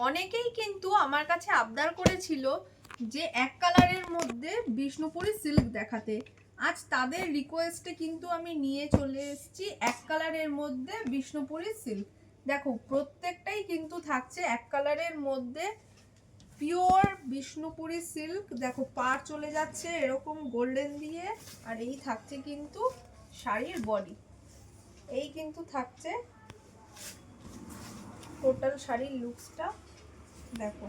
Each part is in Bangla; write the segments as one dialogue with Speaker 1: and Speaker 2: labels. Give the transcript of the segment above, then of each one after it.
Speaker 1: অনেকেই কিন্তু আমার কাছে আবদার করেছিল যে এক কালারের মধ্যে বিষ্ণুপুরি সিল্ক দেখাতে। আজ তাদের রিকোয়েস্টে কিন্তু আমি নিয়ে চলে এসেছি এক কালারের মধ্যে বিষ্ণুপুরি সিল্ক। দেখো প্রত্যেকটাই কিন্তু থাকছে এক কালারের মধ্যে পিওর বিষ্ণুপুরি সিল্ক। দেখো পার চলে যাচ্ছে এরকম গোল্ডেন দিয়ে, আর এই থাকছে কিন্তু শাড়ির বডি। এই কিন্তু থাকছে টোটাল শাড়ির লুকসটা। দেখো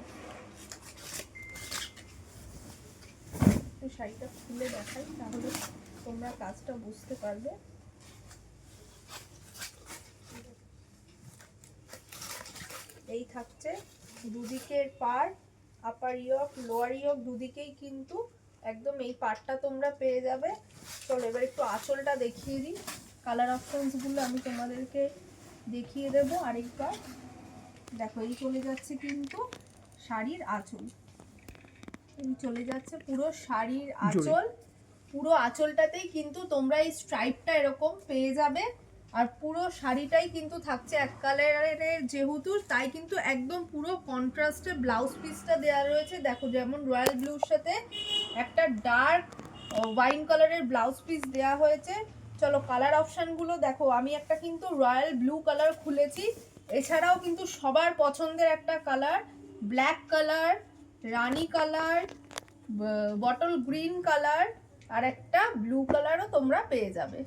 Speaker 1: শাড়িটা খুলে দেখাই, তাহলে তোমরা কাজটা বুঝতে পারবে। এই থাকছে দুদিকের পার, আপার ইয়ক লোয়ার ইয়ক দুদিকেই কিন্তু একদম এই পারটা তোমরা পেয়ে যাবে। চলো এবার একটু আঁচলটা দেখিয়ে দিই। কালার অপশনসগুলো আমি তোমাদেরকে দেখিয়ে দেবো আরেকবার। দেখো এই চলে যাচ্ছে কিন্তু শাড়ির আঁচল, এই চলে যাচ্ছে পুরো শাড়ির আঁচল। পুরো আঁচলটাতেই কিন্তু তোমরা এই স্ট্রাইপটা এরকম পেয়ে যাবে। আর পুরো শাড়িটাই কিন্তু থাকছে এক কালারের, যেহেতু তাই কিন্তু একদম পুরো কন্ট্রাস্টে ব্লাউজ পিসটা দেওয়া রয়েছে। দেখো যেমন রয়্যাল ব্লুর সাথে একটা ডার্ক ওয়াইন কালারের ব্লাউজ পিস দেওয়া হয়েছে। চলো কালার অপশানগুলো দেখো, আমি একটা কিন্তু রয়্যাল ব্লু কালার খুলেছি, এছাড়াও কিন্তু সবার পছন্দের একটা কালার ব্ল্যাক কালার, রানী কালার, বটল গ্রিন কালার আর একটা ব্লু কালারও তোমরা পেয়ে যাবে।